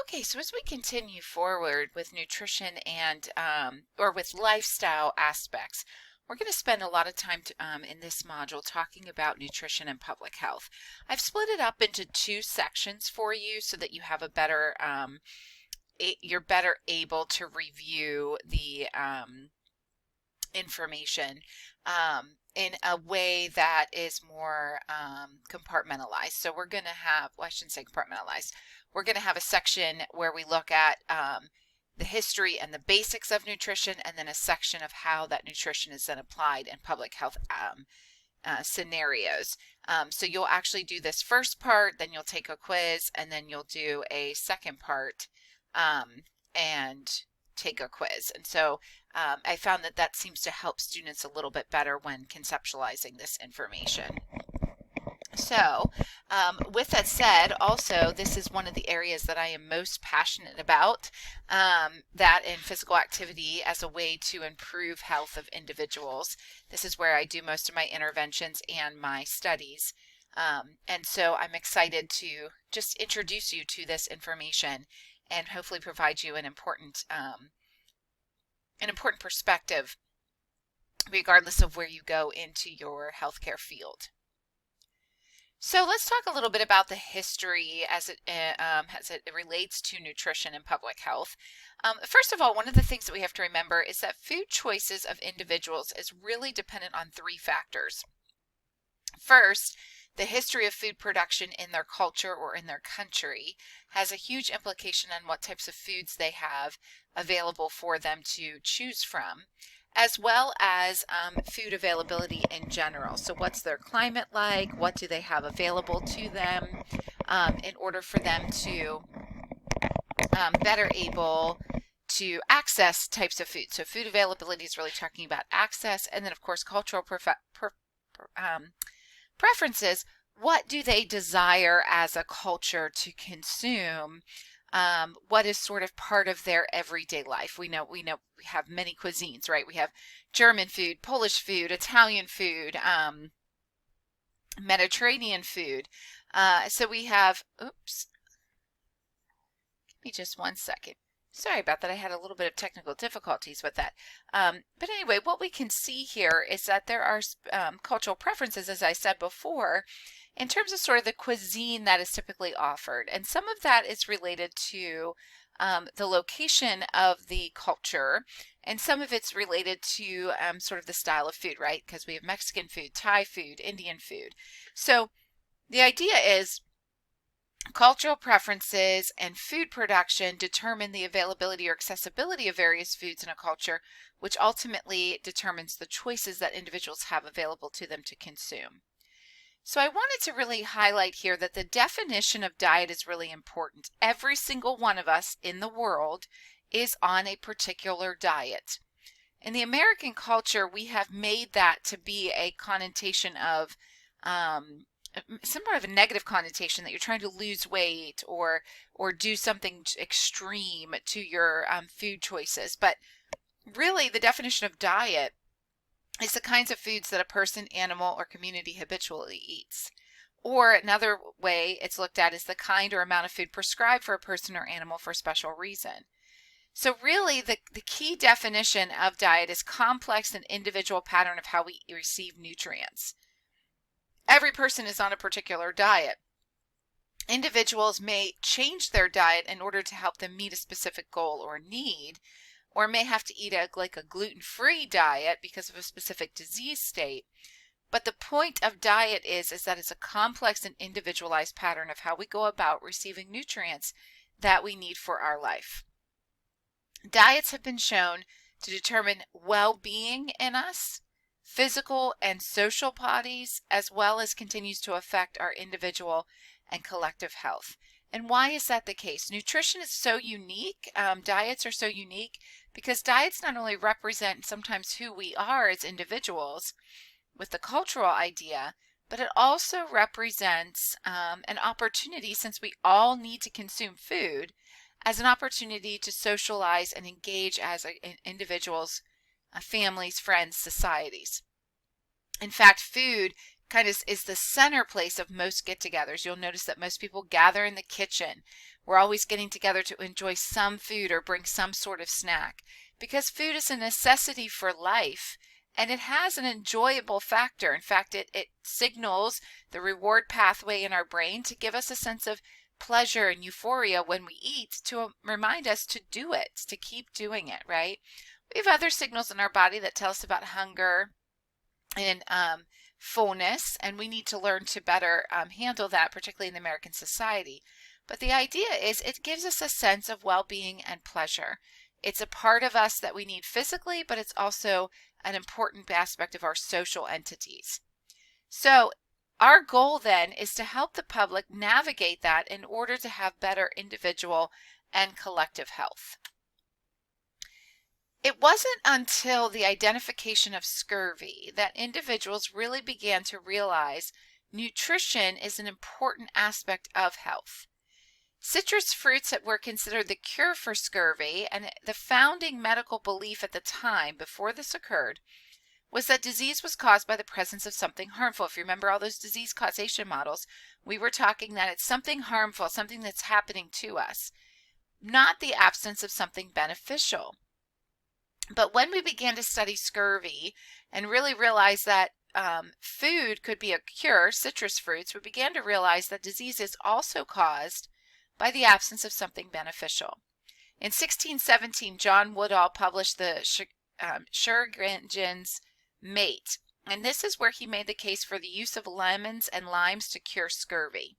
Okay, so as we continue forward with nutrition and or with lifestyle aspects, we're going to spend a lot of time in this module talking about nutrition and public health. I've split it up into two sections for you so that you have a better, you're better able to review the information in a way that is more compartmentalized. So we're going to have, well, I shouldn't say compartmentalized. We're going to have a section where we look at the history and the basics of nutrition, and then a section of how that nutrition is then applied in public health scenarios. So you'll actually do this first part, then you'll take a quiz, and then you'll do a second part and take a quiz. And so I found that that seems to help students a little bit better when conceptualizing this information. So with that said, also this is one of the areas that I am most passionate about, that in physical activity as a way to improve health of individuals. This is where I do most of my interventions and my studies. And so I'm excited to just introduce you to this information and hopefully provide you an important perspective regardless of where you go into your healthcare field. So let's talk a little bit about the history as it relates to nutrition and public health. First of all, one of the things that we have to remember is that food choices of individuals is really dependent on three factors. First, the history of food production in their culture or in their country has a huge implication on what types of foods they have available for them to choose from, as well as food availability in general. So what's their climate like? What do they have available to them in order for them to better able to access types of food? So food availability is really talking about access, and then of course cultural preferences. What do they desire as a culture to consume? What is sort of part of their everyday life? We know we have many cuisines, right? We have German food, Polish food, Italian food, Mediterranean food. So we have, oops, give me just one second. Sorry about that. I had a little bit of technical difficulties with that. But anyway, what we can see here is that there are cultural preferences, as I said before, in terms of sort of the cuisine that is typically offered. And some of that is related to the location of the culture, and some of it's related to sort of the style of food, right? Because we have Mexican food, Thai food, Indian food. So the idea is cultural preferences and food production determine the availability or accessibility of various foods in a culture, which ultimately determines the choices that individuals have available to them to consume. So I wanted to really highlight here that the definition of diet is really important. Every single one of us in the world is on a particular diet. In the American culture, we have made that to be a connotation of somewhat of a negative connotation, that you're trying to lose weight or do something extreme to your food choices. But really, the definition of diet is the kinds of foods that a person, animal, or community habitually eats. Or another way it's looked at is the kind or amount of food prescribed for a person or animal for a special reason. So really, the key definition of diet is complex and individual pattern of how we receive nutrients. Every person is on a particular diet. Individuals may change their diet in order to help them meet a specific goal or need, or may have to eat a gluten-free diet because of a specific disease state. But the point of diet is that it's a complex and individualized pattern of how we go about receiving nutrients that we need for our life. Diets have been shown to determine well-being in us, physical and social bodies, as well as continues to affect our individual and collective health. And why is that the case? Nutrition is so unique. Diets are so unique because diets not only represent sometimes who we are as individuals with the cultural idea, but it also represents an opportunity, since we all need to consume food, as an opportunity to socialize and engage as individuals, families, friends, societies. In fact, food kind of is the center place of most get-togethers. You'll notice that most people gather in the kitchen. We're always getting together to enjoy some food or bring some sort of snack because food is a necessity for life and it has an enjoyable factor. In fact, it signals the reward pathway in our brain to give us a sense of pleasure and euphoria when we eat, to remind us to do it, to keep doing it, right? We have other signals in our body that tell us about hunger and fullness, and we need to learn to better handle that, particularly in the American society. But the idea is it gives us a sense of well-being and pleasure. It's a part of us that we need physically, but it's also an important aspect of our social entities. So our goal then is to help the public navigate that in order to have better individual and collective health. It wasn't until the identification of scurvy that individuals really began to realize nutrition is an important aspect of health. Citrus fruits that were considered the cure for scurvy, and the founding medical belief at the time before this occurred was that disease was caused by the presence of something harmful. If you remember all those disease causation models, we were talking that it's something harmful, something that's happening to us, not the absence of something beneficial. But when we began to study scurvy and really realize that food could be a cure, citrus fruits, we began to realize that disease is also caused by the absence of something beneficial. In 1617, John Woodall published the Sturgeon's Mate, and this is where he made the case for the use of lemons and limes to cure scurvy.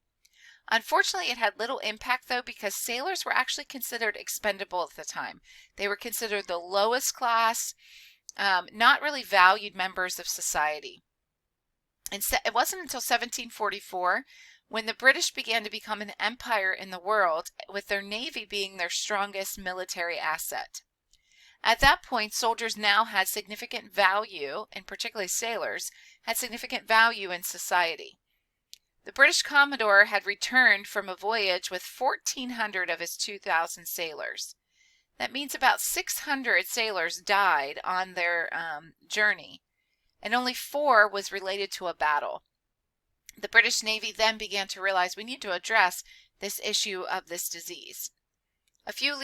Unfortunately, it had little impact, though, because sailors were actually considered expendable at the time. They were considered the lowest class, not really valued members of society. And it wasn't until 1744 when the British began to become an empire in the world, with their navy being their strongest military asset. At that point, soldiers now had significant value, and particularly sailors, had significant value in society. The British Commodore had returned from a voyage with 1,400 of his 2,000 sailors. That means about 600 sailors died on their journey, and only 4 was related to a battle. The British Navy then began to realize we need to address this issue of this disease. A few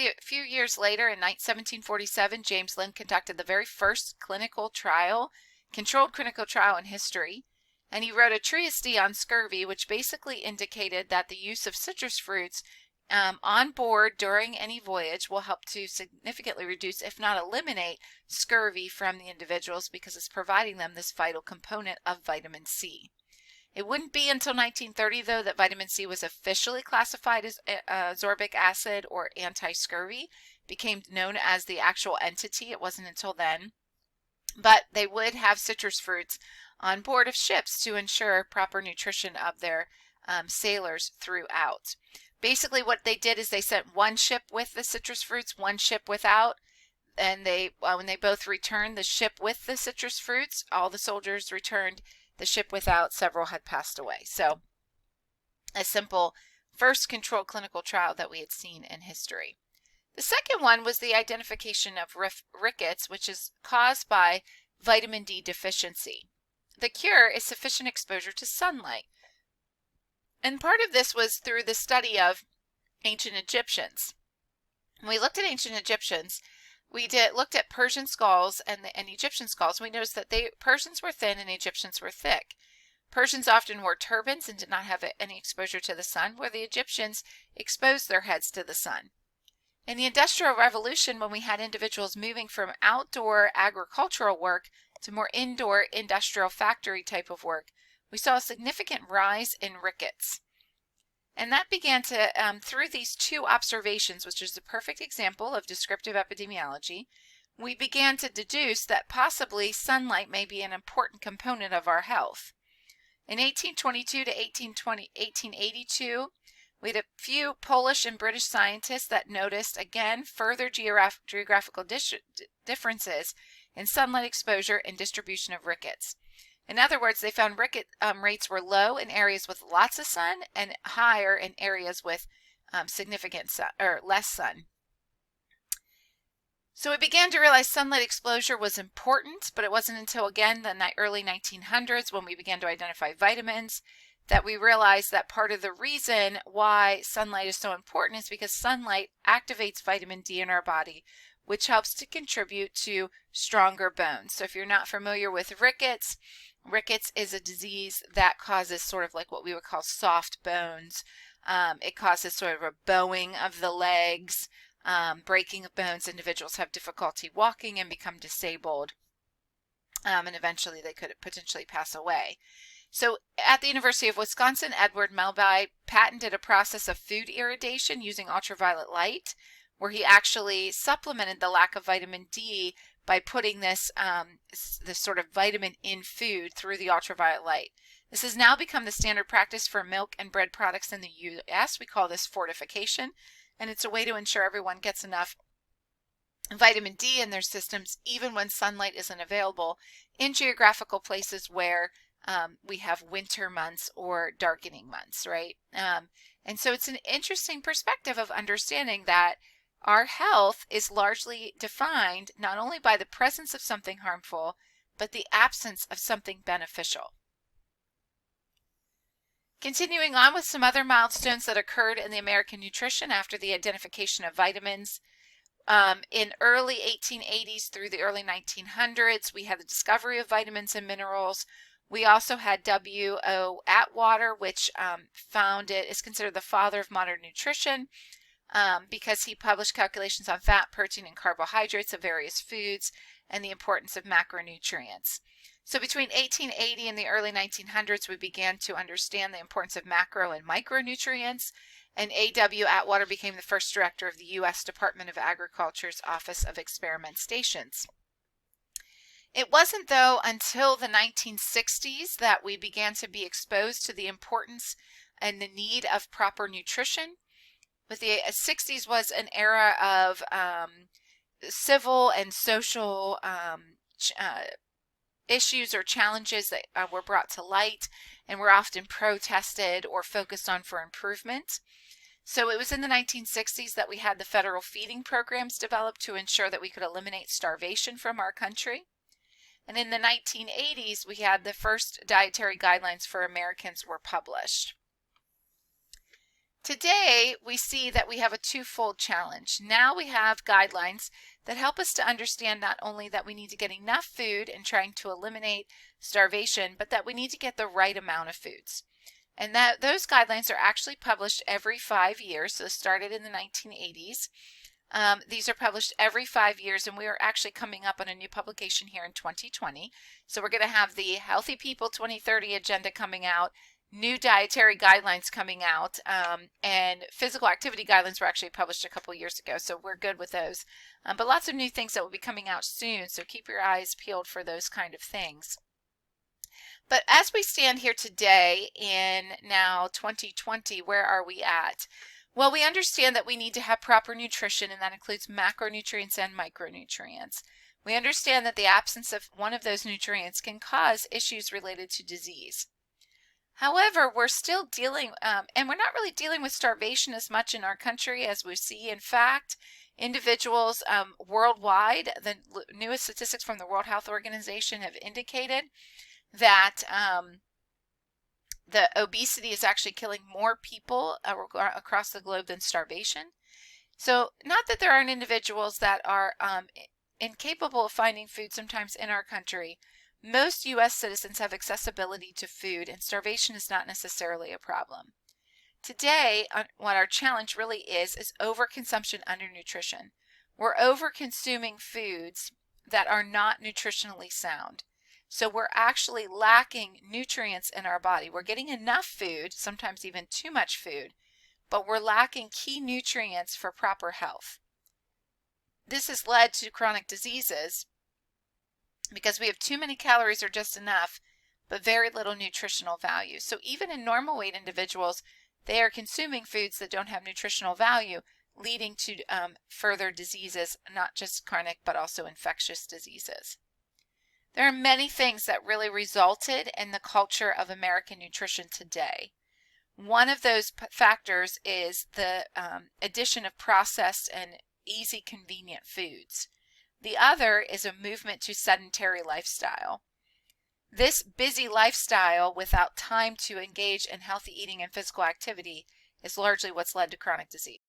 years later, in 1747, James Lind conducted the very first controlled clinical trial in history, and he wrote a treatise on scurvy, which basically indicated that the use of citrus fruits on board during any voyage will help to significantly reduce, if not eliminate, scurvy from the individuals because it's providing them this vital component of vitamin C. It wouldn't be until 1930, though, that vitamin C was officially classified as ascorbic acid or anti-scurvy, became known as the actual entity. It wasn't until then. But they would have citrus fruits on board of ships to ensure proper nutrition of their sailors throughout. Basically, what they did is they sent one ship with the citrus fruits, one ship without, and when they both returned, the ship with the citrus fruits, all the soldiers returned. The ship without, several had passed away. So a simple first controlled clinical trial that we had seen in history. The second one was the identification of rickets, which is caused by vitamin D deficiency. The cure is sufficient exposure to sunlight. And part of this was through the study of ancient Egyptians. When we looked at ancient Egyptians, we looked at Persian skulls and Egyptian skulls. We noticed that Persians were thin and Egyptians were thick. Persians often wore turbans and did not have any exposure to the sun, where the Egyptians exposed their heads to the sun. In the Industrial Revolution, when we had individuals moving from outdoor agricultural work to more indoor industrial factory type of work, we saw a significant rise in rickets. And that began to, through these two observations, which is a perfect example of descriptive epidemiology, we began to deduce that possibly sunlight may be an important component of our health. In 1822 to 1882, we had a few Polish and British scientists that noticed, again, further geographical differences in sunlight exposure and distribution of rickets. In other words, they found ricket rates were low in areas with lots of sun and higher in areas with significant sun or less sun. So we began to realize sunlight exposure was important, but it wasn't until, again, the early 1900s when we began to identify vitamins that we realized that part of the reason why sunlight is so important is because sunlight activates vitamin D in our body, which helps to contribute to stronger bones. So if you're not familiar with rickets, rickets is a disease that causes sort of like what we would call soft bones. It causes sort of a bowing of the legs, breaking of bones. Individuals have difficulty walking and become disabled, and eventually they could potentially pass away. So at the University of Wisconsin, Edward Melby patented a process of food irradiation using ultraviolet light, where he actually supplemented the lack of vitamin D by putting this sort of vitamin in food through the ultraviolet light. This has now become the standard practice for milk and bread products in the U.S. We call this fortification, and it's a way to ensure everyone gets enough vitamin D in their systems, even when sunlight isn't available in geographical places where we have winter months or darkening months, right? And so it's an interesting perspective of understanding that our health is largely defined not only by the presence of something harmful, but the absence of something beneficial. Continuing on with some other milestones that occurred in the American nutrition after the identification of vitamins. In early 1880s through the early 1900s, we had the discovery of vitamins and minerals. We also had W.O. Atwater, which is considered the father of modern nutrition because he published calculations on fat, protein, and carbohydrates of various foods and the importance of macronutrients. So between 1880 and the early 1900s, we began to understand the importance of macro and micronutrients, and A.W. Atwater became the first director of the U.S. Department of Agriculture's Office of Experimentations. It wasn't, though, until the 1960s that we began to be exposed to the importance and the need of proper nutrition. But the 60s was an era of civil and social issues or challenges that were brought to light and were often protested or focused on for improvement. So it was in the 1960s that we had the federal feeding programs developed to ensure that we could eliminate starvation from our country. And in the 1980s, we had the first dietary guidelines for Americans were published. Today, we see that we have a twofold challenge. Now we have guidelines that help us to understand not only that we need to get enough food and trying to eliminate starvation, but that we need to get the right amount of foods. And that those guidelines are actually published every 5 years. So started in the 1980s. These are published every 5 years, and we are actually coming up on a new publication here in 2020. So we're going to have the Healthy People 2030 agenda coming out, new dietary guidelines coming out, and physical activity guidelines were actually published a couple years ago, so we're good with those. But lots of new things that will be coming out soon, so keep your eyes peeled for those kind of things. But as we stand here today in now 2020, where are we at? Well, we understand that we need to have proper nutrition, and that includes macronutrients and micronutrients. We understand that the absence of one of those nutrients can cause issues related to disease. However, we're still dealing, and we're not really dealing with starvation as much in our country as we see. In fact, individuals worldwide, the newest statistics from the World Health Organization have indicated that the obesity is actually killing more people across the globe than starvation. So not that there aren't individuals that are incapable of finding food sometimes in our country. Most U.S. citizens have accessibility to food, and starvation is not necessarily a problem. Today, what our challenge really is overconsumption, undernutrition. We're overconsuming foods that are not nutritionally sound. So we're actually lacking nutrients in our body. We're getting enough food, sometimes even too much food, but we're lacking key nutrients for proper health. This has led to chronic diseases because we have too many calories or just enough, but very little nutritional value. So even in normal weight individuals, they are consuming foods that don't have nutritional value, leading to further diseases, not just chronic, but also infectious diseases. There are many things that really resulted in the culture of American nutrition today. One of those factors is the addition of processed and easy, convenient foods. The other is a movement to sedentary lifestyle. This busy lifestyle without time to engage in healthy eating and physical activity is largely what's led to chronic disease.